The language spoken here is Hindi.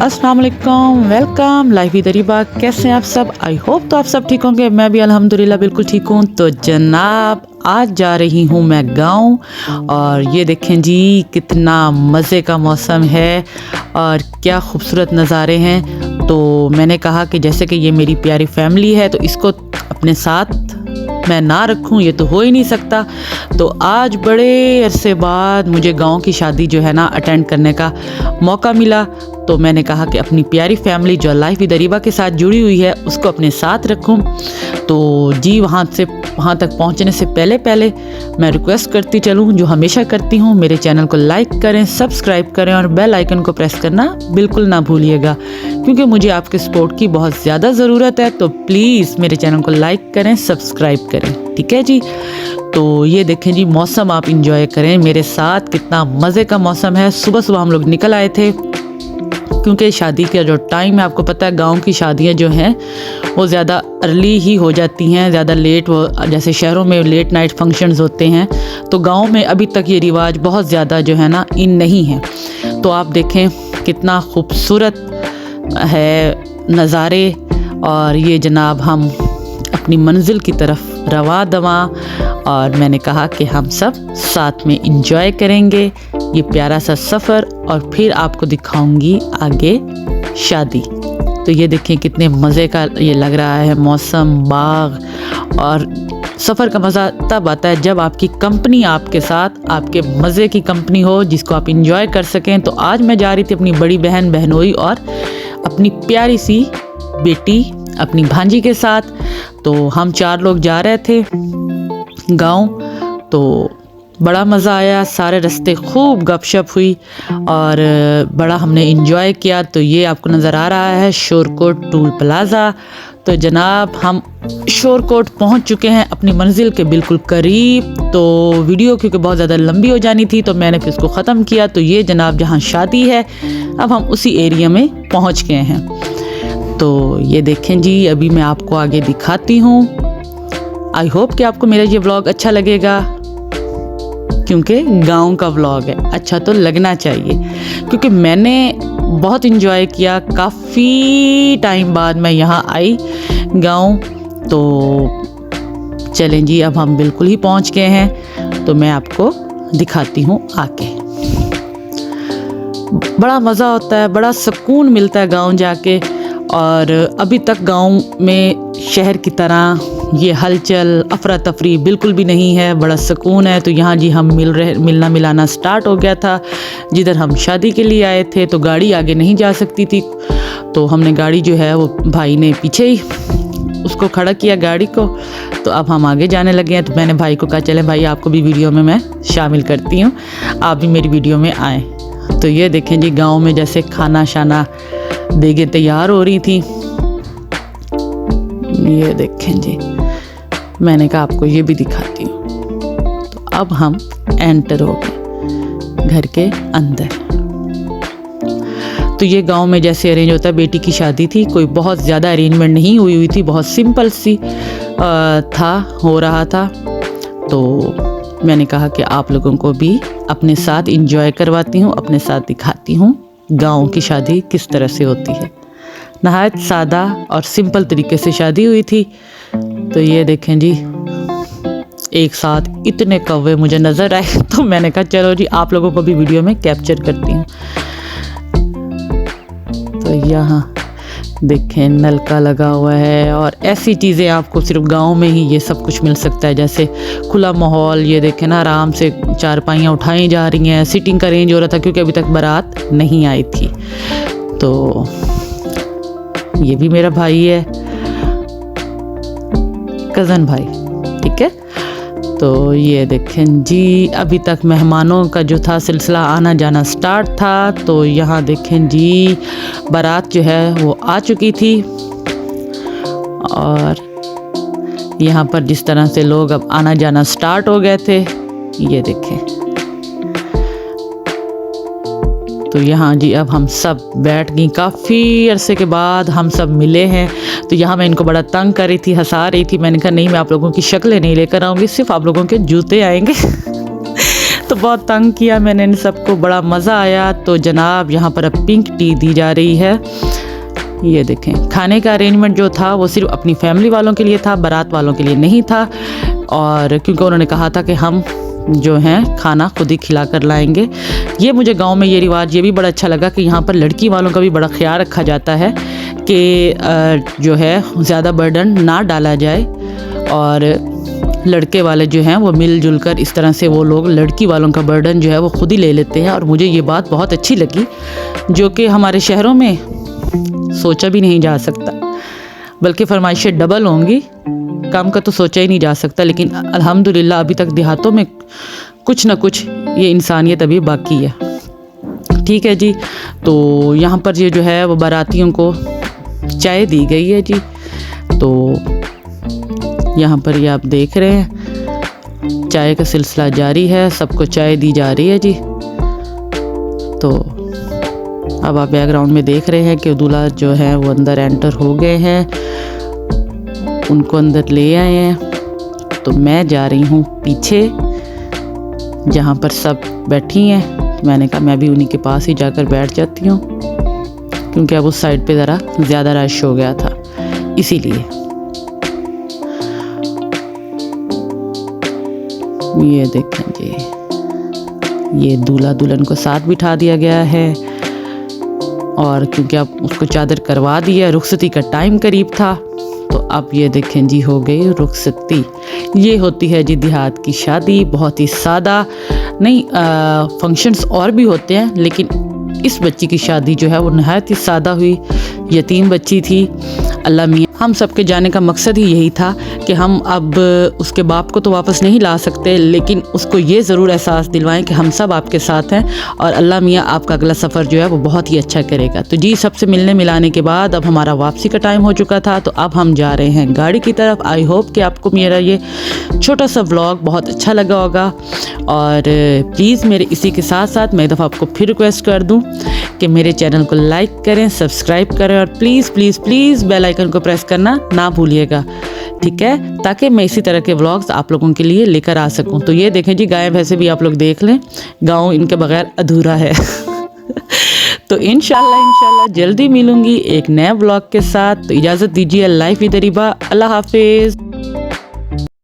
अस्सलाम वालेकुम, वेलकम लाइफ विद अरीबा। कैसे हैं आप सब? आई होप तो आप सब ठीक होंगे। मैं भी अल्हम्दुलिल्लाह बिल्कुल ठीक हूँ। तो जनाब आज जा रही हूँ मैं गांव और ये देखें जी कितना मज़े का मौसम है और क्या खूबसूरत नज़ारे हैं। तो मैंने कहा कि जैसे कि ये मेरी प्यारी फैमिली है तो इसको अपने साथ मैं ना रखूं ये तो हो ही नहीं सकता। तो आज बड़े अरसे बाद मुझे गांव की शादी जो है ना अटेंड करने का मौका मिला। तो मैंने कहा कि अपनी प्यारी फैमिली जो लाइफ विद अरीबा के साथ जुड़ी हुई है उसको अपने साथ रखूं। तो जी वहाँ तक पहुँचने से पहले मैं रिक्वेस्ट करती चलूँ जो हमेशा करती हूँ, मेरे चैनल को लाइक करें, सब्सक्राइब करें और बेल आइकन को प्रेस करना बिल्कुल ना भूलिएगा क्योंकि मुझे आपके सपोर्ट की बहुत ज़्यादा ज़रूरत है। तो प्लीज़ मेरे चैनल को लाइक करें, सब्सक्राइब करें, ठीक है जी। तो ये देखें जी मौसम आप इंजॉय करें मेरे साथ, कितना मज़े का मौसम है। सुबह सुबह हम लोग निकल आए थे क्योंकि शादी का जो टाइम है आपको पता है गांव की शादियां जो हैं वो ज़्यादा अर्ली ही हो जाती हैं, ज़्यादा लेट वो जैसे शहरों में लेट नाइट फंक्शंस होते हैं तो गांव में अभी तक ये रिवाज बहुत ज़्यादा जो है ना इन नहीं है। तो आप देखें कितना खूबसूरत है नज़ारे और ये जनाब हम अपनी मंजिल की तरफ रवा दवा और मैंने कहा कि हम सब साथ में इंजॉय करेंगे ये प्यारा सा सफ़र और फिर आपको दिखाऊंगी आगे शादी। तो ये देखें कितने मज़े का ये लग रहा है मौसम, बाग और सफ़र का मज़ा तब आता है जब आपकी कंपनी आपके साथ, आपके मज़े की कंपनी हो जिसको आप इंजॉय कर सकें। तो आज मैं जा रही थी अपनी बड़ी बहन बहनोई और अपनी प्यारी सी बेटी अपनी भांजी के साथ। तो हम 4 लोग जा रहे थे गांव। तो बड़ा मज़ा आया, सारे रास्ते खूब गपशप हुई और बड़ा हमने इंजॉय किया। तो ये आपको नज़र आ रहा है शोरकोट टूल प्लाज़ा। तो जनाब हम शोरकोट पहुंच चुके हैं अपनी मंजिल के बिल्कुल करीब। तो वीडियो क्योंकि बहुत ज़्यादा लंबी हो जानी थी तो मैंने फिर इसको ख़त्म किया। तो ये जनाब जहां शादी है अब हम उसी एरिया में पहुंच गए हैं। तो ये देखें जी अभी मैं आपको आगे दिखाती हूँ। आई होप कि आपको मेरा ये व्लॉग अच्छा लगेगा क्योंकि गांव का व्लॉग है, अच्छा तो लगना चाहिए क्योंकि मैंने बहुत इन्जॉय किया। काफ़ी टाइम बाद मैं यहाँ आई गांव। तो चलें जी अब हम बिल्कुल ही पहुँच गए हैं तो मैं आपको दिखाती हूँ आके। बड़ा मज़ा होता है, बड़ा सुकून मिलता है गांव जाके और अभी तक गांव में शहर की तरह ये हलचल अफरा तफरी बिल्कुल भी नहीं है, बड़ा सुकून है। तो यहाँ जी हम मिलना मिलाना स्टार्ट हो गया था। जिधर हम शादी के लिए आए थे तो गाड़ी आगे नहीं जा सकती थी तो हमने गाड़ी जो है वो भाई ने पीछे ही उसको खड़ा किया गाड़ी को। तो अब हम आगे जाने लगे हैं। तो मैंने भाई को कहा चले भाई आपको भी वीडियो में मैं शामिल करती हूँ, आप भी मेरी वीडियो में आएँ। तो ये देखें जी गाँव में जैसे खाना शाना देगे तैयार हो रही थी। ये देखें जी मैंने कहा आपको ये भी दिखाती हूँ। तो अब हम एंटर हो गए घर के अंदर। तो ये गांव में जैसे अरेंज होता है, बेटी की शादी थी, कोई बहुत ज़्यादा अरेंजमेंट नहीं हुई थी, बहुत सिंपल सी हो रहा था। तो मैंने कहा कि आप लोगों को भी अपने साथ इंजॉय करवाती हूँ, अपने साथ दिखाती हूँ गांव की शादी किस तरह से होती है। नहायत सादा और सिंपल तरीके से शादी हुई थी। तो ये देखें जी एक साथ इतने कौवे मुझे नज़र आए तो मैंने कहा चलो जी आप लोगों को भी वीडियो में कैप्चर करती हूँ। तो यहाँ देखें नलका लगा हुआ है और ऐसी चीज़ें आपको सिर्फ गांव में ही ये सब कुछ मिल सकता है, जैसे खुला माहौल। ये देखें ना आराम से चारपाइयाँ उठाई जा रही हैं, सीटिंग का अरेंज हो रहा था क्योंकि अभी तक बारात नहीं आई थी। तो ये भी मेरा भाई है, कज़न भाई, ठीक है। तो ये देखें जी अभी तक मेहमानों का जो था सिलसिला आना जाना स्टार्ट था। तो यहाँ देखें जी बारात जो है वो आ चुकी थी और यहाँ पर जिस तरह से लोग अब आना जाना स्टार्ट हो गए थे ये देखें। तो यहाँ जी अब हम सब बैठ गई, काफ़ी अरसे के बाद हम सब मिले हैं। तो यहाँ मैं इनको बड़ा तंग कर रही थी, हंसा रही थी। मैंने कहा नहीं मैं आप लोगों की शक्लें नहीं लेकर आऊँगी, सिर्फ आप लोगों के जूते आएंगे तो बहुत तंग किया मैंने इन सबको, बड़ा मज़ा आया। तो जनाब यहाँ पर अब पिंक टी दी जा रही है। ये देखें, खाने का अरेंजमेंट जो था वो सिर्फ अपनी फैमिली वालों के लिए था, बारात वालों के लिए नहीं था। और क्योंकि उन्होंने कहा था कि हम जो हैं खाना खुद ही खिला कर लाएंगे। ये मुझे गांव में ये रिवाज ये भी बड़ा अच्छा लगा कि यहाँ पर लड़की वालों का भी बड़ा ख्याल रखा जाता है कि जो है ज़्यादा बर्डन ना डाला जाए, और लड़के वाले जो हैं वो मिलजुल कर इस तरह से वो लोग लड़की वालों का बर्डन जो है वो खुद ही ले लेते हैं। और मुझे ये बात बहुत अच्छी लगी, जो कि हमारे शहरों में सोचा भी नहीं जा सकता, बल्कि फरमाइशें डबल होंगी, काम का तो सोचा ही नहीं जा सकता। लेकिन अल्हम्दुलिल्लाह अभी तक देहातों में कुछ ना कुछ ये इंसानियत अभी बाकी है। ठीक है जी। तो यहाँ पर ये जो है वो बारातियों को चाय दी गई है जी। तो यहाँ पर ये आप देख रहे हैं चाय का सिलसिला जारी है, सबको चाय दी जा रही है जी। तो अब आप बैकग्राउंड में देख रहे हैं कि दूल्हा जो है वो अंदर एंटर हो गए हैं, उनको अंदर ले आए हैं। तो मैं जा रही हूँ पीछे जहाँ पर सब बैठी हैं। मैंने कहा मैं भी उन्हीं के पास ही जाकर बैठ जाती हूँ, क्योंकि अब उस साइड पे ज़रा ज़्यादा रश हो गया था, इसीलिए। ये देखें जी, ये दूल्हा दुल्हन को साथ बिठा दिया गया है, और क्योंकि अब उसको चादर करवा दिया, रुखसती का टाइम करीब था, तो अब ये देखें जी हो गई रुखसती। ये होती है जी देहात की शादी, बहुत ही सादा नहीं, फंक्शंस और भी होते हैं, लेकिन इस बच्ची की शादी जो है वो नहायत ही सादा हुई। यतीम बच्ची थी। अल्लाह मियाँ, हम सबके जाने का मकसद ही यही था कि हम अब उसके बाप को तो वापस नहीं ला सकते, लेकिन उसको ये ज़रूर एहसास दिलवाएं कि हम सब आपके साथ हैं, और अल्लाह मियाँ आपका अगला सफ़र जो है वो बहुत ही अच्छा करेगा। तो जी, सबसे मिलने मिलाने के बाद अब हमारा वापसी का टाइम हो चुका था, तो अब हम जा रहे हैं गाड़ी की तरफ। आई होप कि आपको मेरा ये छोटा सा व्लॉग बहुत अच्छा लगा होगा, और प्लीज़ मेरे इसी के साथ साथ मैं एक दफ़ा आपको फिर रिक्वेस्ट कर दूँ कि मेरे चैनल को लाइक करें, सब्सक्राइब करें, और please please please bell icon को प्रेस करना ना भूलिएगा, ठीक है, ताकि मैं इसी तरह के व्लॉग्स आप लोगों के लिए लेकर आ सकूं। तो ये देखें जी, गाय भैंसे भी आप लोग देख लें, गाँव इनके बगैर अधूरा है। तो इंशाल्लाह जल्दी मिलूंगी एक नए व्लॉग के साथ। तो इजाज़त दीजिए, लाइफ विद अरीबा, अल्लाह हाफिज़।